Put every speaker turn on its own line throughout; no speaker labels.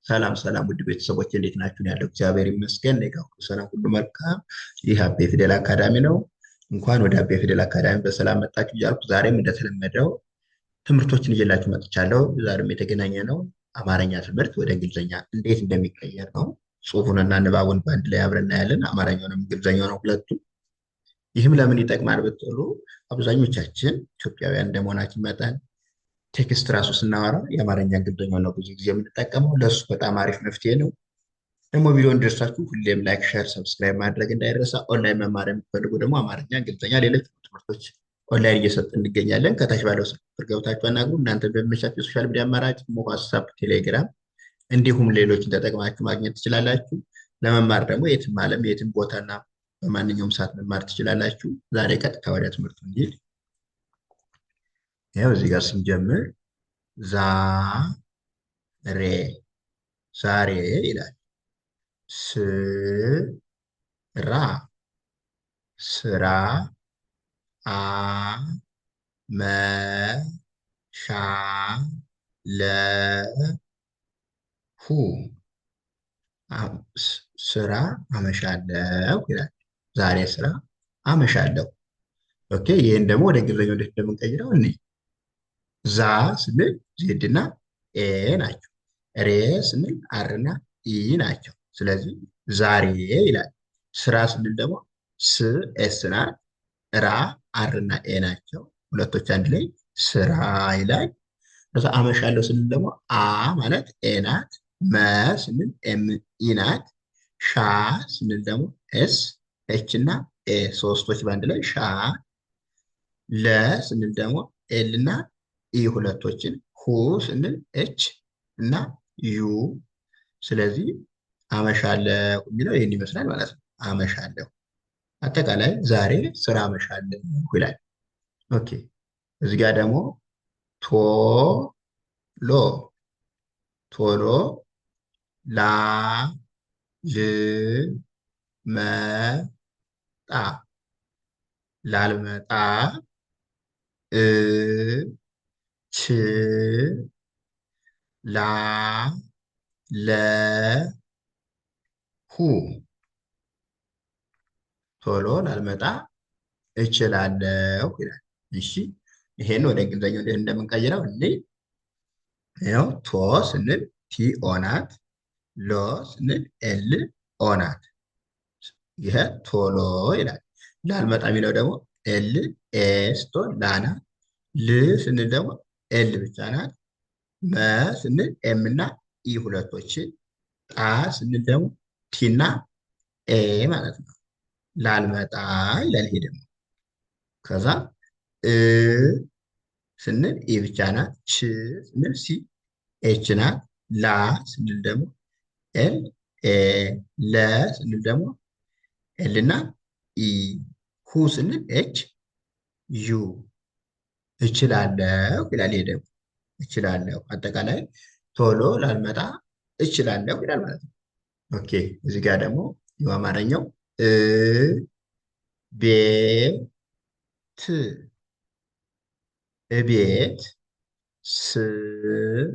ሰላም ሰላም ውድ ቤተሰቦች እንዴት ናችሁ? ያለው እግዚአብሔር ይመስገን እኔ ጋር ሁሉ ሰላም ሁሉ መልካም። ይህ አቤ ፊደል አካዳሚ ነው። እንኳን ወደ አቤ ፊደል አካዳሚ በሰላም መጣችሁ እያልኩ ዛሬም እንደተለመደው ትምህርቶችን እየላችሁ መጥቻለሁ። ዛሬም የተገናኘ ነው አማርኛ ትምህርት ወደ እንግሊዝኛ እንዴት እንደሚቀየር ነው። ጽሁፉንና ንባቡን በአንድ ላይ አብረን እናያለን። አማርኛውንም እንግሊዝኛው ነው ሁለቱም። ይህም ለምን ይጠቅማል ብትሉ አብዛኞቻችን ኢትዮጵያውያን እንደመሆናችን መጠን ቴክስት ራሱ ስናወራ የአማርኛ እንግሊዝኛው ነው ብዙ ጊዜ የምንጠቀመው። ለእሱ በጣም አሪፍ መፍትሄ ነው። ደግሞ ቪዲዮ እንዲደርሳችሁ ሁሌም ላይክ፣ ሼር፣ ሰብስክራይብ ማድረግ እንዳይረሳ። ኦንላይን መማር የምትፈልጉ ደግሞ አማርኛ፣ እንግሊዝኛ፣ ሌሎች ትምህርቶች ኦንላይን እየሰጥ እንገኛለን። ከታች ባለው ስልክ ቁጥር ገብታችሁ አናግሩ። እናንተ በሚመቻችሁ የሶሻል ሚዲያ አማራጭ ዋትሳፕ፣ ቴሌግራም እንዲሁም ሌሎችን ተጠቅማችሁ ማግኘት ትችላላችሁ። ለመማር ደግሞ የትም ዓለም የትም ቦታና በማንኛውም ሰዓት መማር ትችላላችሁ። ዛሬ ቀጥታ ወደ ትምህርቱ እንሂድ። ያው እዚህ ጋር ስንጀምር ዛሬ ዛሬ ይላል። ስራ ስራ አመሻለሁ ስራ አመሻለሁ ይላል። ዛሬ ስራ አመሻለሁ። ኦኬ ይህን ደግሞ ወደ እንግሊዝኛው እንዴት እንደምንቀይረው እኔ ዛ ስንል ዜድ እና ኤ ናቸው። ሬ ስንል አር እና ኢ ናቸው። ስለዚህ ዛሬ ይላል። ስራ ስንል ደግሞ ስ ኤስ ናት። ራ አር እና ኤ ናቸው። ሁለቶች አንድ ላይ ስራ ይላል። ከዛ አመሻለሁ ስንል ደግሞ አ ማለት ኤ ናት። መ ስንል ኤም ኢ ናት። ሻ ስንል ደግሞ ኤስ ኤች እና ኤ ሶስቶች በአንድ ላይ ሻ። ለ ስንል ደግሞ ኤል እና ኢ ሁለቶችን። ሁ ስንል ኤች እና ዩ። ስለዚህ አመሻለሁ የሚለው ይህን ይመስላል ማለት ነው። አመሻለሁ አጠቃላይ ዛሬ ስራ አመሻለሁ ይላል። ኦኬ እዚህ ጋር ደግሞ ቶሎ ቶሎ ላ ል መ ጣ ላልመጣ እ ች ላ ለ ሁ ቶሎ ላልመጣ እችላለሁ ይላል። እሺ ይሄን ወደ እንግሊዝኛው እንዴት እንደምንቀይረው እንዴ ያው ቶ ስንል ቲ ኦ ናት። ሎ ስንል ኤል ኦ ናት። ይሄ ቶሎ ይላል። ላልመጣ የሚለው ደግሞ ኤል ኤ ስትሆን ላ ናት። ል ስንል ደግሞ ኤል ብቻ ናት። መ ስንል ኤም እና ኢ ሁለቶችን። ጣ ስንል ደግሞ ቲ እና ኤ ማለት ነው። ላልመጣ ይላል። ይሄ ደግሞ ከዛ እ ስንል ኢ ብቻ ናት። ች ስንል ሲ ኤች ናት። ላ ስንል ደግሞ ኤል ኤ። ለ ስንል ደግሞ ኤል እና ኢ። ሁ ስንል ኤች ዩ። እችላለሁ ይላል። ይሄ ደግሞ እችላለሁ አጠቃላይ ቶሎ ላልመጣ እችላለሁ ይላል ማለት ነው። ኦኬ እዚህ ጋር ደግሞ የአማርኛው ቤት እቤት ስገባ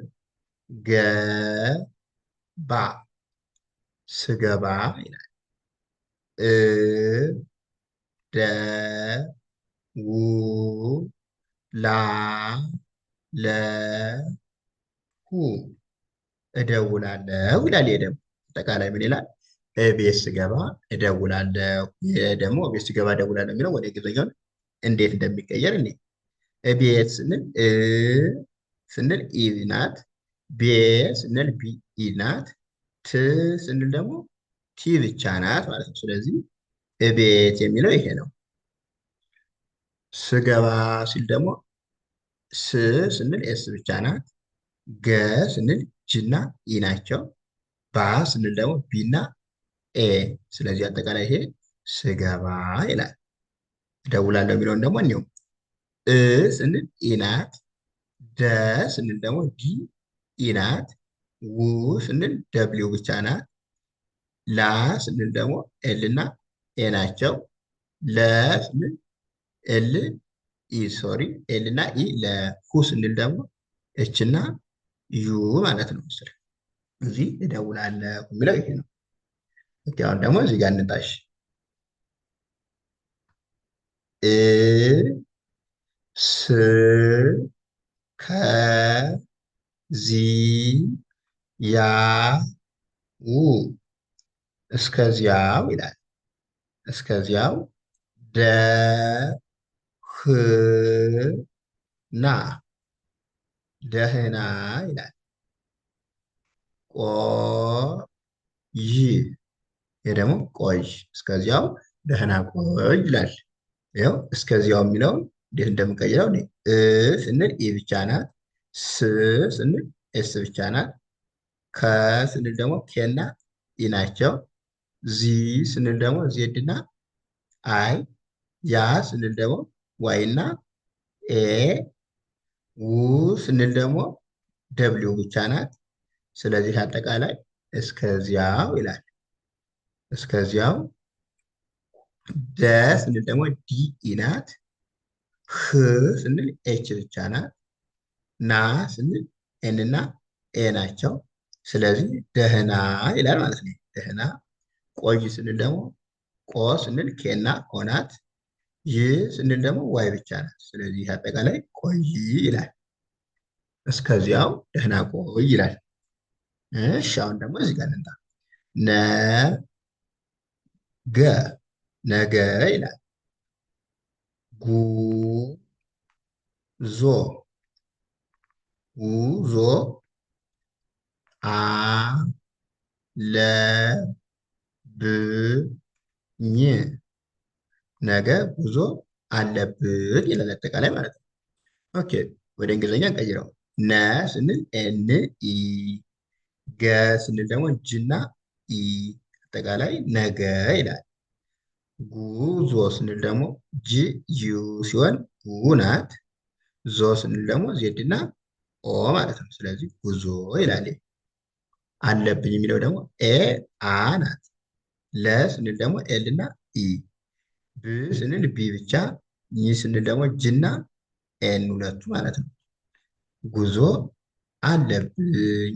ስገባ ይላል። እደውላለሁ እደውላለሁ ይላል። ይሄ ደግሞ አጠቃላይ ምን ይላል? ቤት ስገባ እደውላለሁ። ይሄ ደግሞ ቤት ስገባ እደውላለሁ የሚለው ወደ እንግሊዝኛው እንዴት እንደሚቀየር እኔ ቤት ስንል ስንል ኢ ናት። ቤ ስንል ቢ ኢ ናት። ት ስንል ደግሞ ቲ ብቻ ናት ማለት ነው። ስለዚህ ቤት የሚለው ይሄ ነው። ስገባ ሲል ደግሞ ስ ስንል ኤስ ብቻ ናት። ገ ስንል ጅ እና ኢ ናቸው። ባ ስንል ደግሞ ቢ እና ኤ። ስለዚህ አጠቃላይ ይሄ ስገባ ይላል። እደውላለሁ የሚለውን ደግሞ እኒው እ ስንል ኢ ናት። ደ ስንል ደግሞ ዲ ኢ ናት። ው ስንል ደብሊው ብቻ ናት። ላ ስንል ደግሞ ኤል እና ኤ ናቸው። ለ ስንል ኤል ኢ ሶሪ ኤል እና ኢ። ለሁ ስንል ደግሞ ኤች እና ዩ ማለት ነው። እዚህ እደውላለሁ የሚለው ይሄ ነው። ኦኬ፣ አሁን ደግሞ እዚህ ጋር እንጣሽ እ ስ ከዚህ ያው እስከዚያው ይላል። እስከዚያው ደህና ደህና ይላል። ቆይ ይሄ ደግሞ ቆይ እስከዚያው ደህና ቆይ ይላል። ይኸው እስከዚያው የሚለውን እንዴት እንደምንቀይረው ስንል ኢ ብቻ ናት። ስ ስንል ኤስ ብቻ ናት። ከ ስንል ደግሞ ኬና ኢ ናቸው። ዚ ስንል ደግሞ ዜድ እና አይ። ያ ስንል ደግሞ ዋይ እና ኤ። ው ስንል ደግሞ ደብሊው ብቻ ናት። ስለዚህ አጠቃላይ እስከዚያው ይላል። እስከዚያው ደ ስንል ደግሞ ዲ ናት። ህ ስንል ኤች ብቻ ናት። ና ስንል ኤን እና ኤ ናቸው። ስለዚህ ደህና ይላል ማለት ነው። ደህና። ቆይ ስንል ደግሞ ቆ ስንል ኬና ኦ ናት። ይ ስንል ደግሞ ዋይ ብቻ ናት። ስለዚህ አጠቃላይ ቆይ ይላል። እስከዚያው ደህና ቆይ ይላል። እሺ አሁን ደግሞ እዚህ ጋር እንምጣ። ነገ ነገ ይላል። ጉዞ ጉዞ አለብኝ ነገ ጉዞ አለብን ይላል አጠቃላይ ማለት ነው። ኦኬ ወደ እንግሊዝኛ እንቀይረው። ነ ስንል ኤን ኢ፣ ገ ስንል ደግሞ ጅና ኢ፣ አጠቃላይ ነገ ይላል። ጉዞ ስንል ደግሞ ጂ ዩ ሲሆን ው ናት። ዞ ስንል ደግሞ ዜድ እና ኦ ማለት ነው። ስለዚህ ጉዞ ይላል። አለብኝ የሚለው ደግሞ ኤ አ ናት። ለ ስንል ደግሞ ኤል እና ኢ፣ ብ ስንል ቢ ብቻ፣ ኝ ስንል ደግሞ ጅና ኤን ሁለቱ ማለት ነው። ጉዞ አለብኝ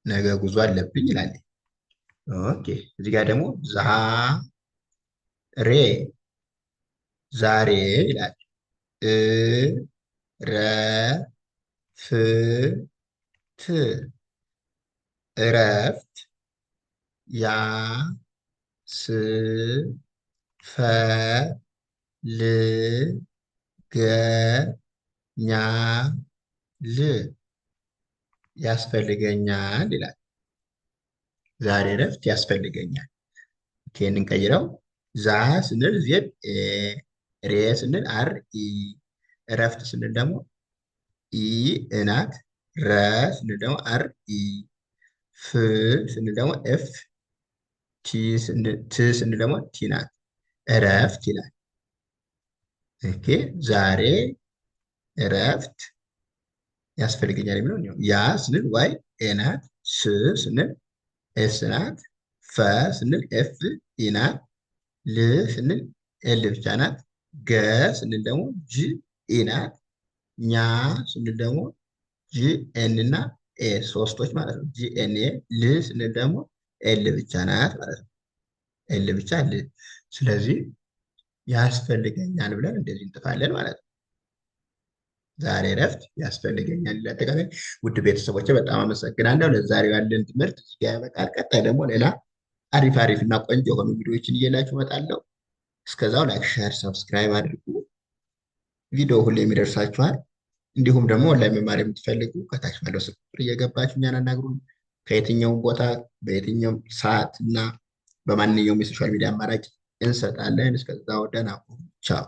ነገ ጉዞ አለብኝ ይላል። ኦኬ እዚህ ጋር ደግሞ ሬ ዛሬ ይላል። እ ረ ፍ ት እረፍት። ያ ስ ፈ ል ገ ኛ ል ያስፈልገኛል ይላል። ዛሬ እረፍት ያስፈልገኛል። ይሄንን ቀይረው። ዛ ስንል ዜድ ኤ፣ ሬ ስንል አር ኢ፣ እረፍት ስንል ደግሞ ኢ እናት። ረ ስንል ደግሞ አር ኢ፣ ፍ ስንል ደግሞ ኤፍ፣ ት ስንል ደግሞ ቲ ናት። እረፍት ይላል። ኦኬ ዛሬ እረፍት ያስፈልገኛል የሚለው ያ ስንል ዋይ ኤ ናት። ስ ስንል ኤስ ናት። ፈ ስንል ኤፍ ኢ ናት። ል ስንል ኤል ብቻ ናት። ገ ስንል ደግሞ ጂ ኢ ናት። ኛ ስንል ደግሞ ጂ ኤን እና ኤ ሶስቶች ማለት ነው። ጂ ኤን ኤ። ል ስንል ደግሞ ኤል ብቻ ናት ማለት ነው። ኤል ብቻ ል። ስለዚህ ያስፈልገኛል ብለን እንደዚህ እንጥፋለን ማለት ነው። ዛሬ እረፍት ያስፈልገኛል። ለአጠቃላይ ውድ ቤተሰቦች በጣም አመሰግናለሁ። ለዛሬው ያለን ትምህርት እዚህ ጋር ያበቃል። ቀጣይ ደግሞ ሌላ አሪፍ አሪፍ እና ቆንጆ የሆኑ ቪዲዮዎችን እየላችሁ እመጣለሁ። እስከዛው ላይክ፣ ሼር፣ ሰብስክራይብ አድርጉ። ቪዲዮ ሁሌ የሚደርሳችኋል። እንዲሁም ደግሞ ኦንላይን መማር የምትፈልጉ ከታች ባለው ስልክ ቁጥር እየገባችሁ እኛን አናግሩን። ከየትኛውም ቦታ በየትኛውም ሰዓት እና በማንኛውም የሶሻል ሚዲያ አማራጭ እንሰጣለን። እስከዛው ደህና ሁኑ። ቻው።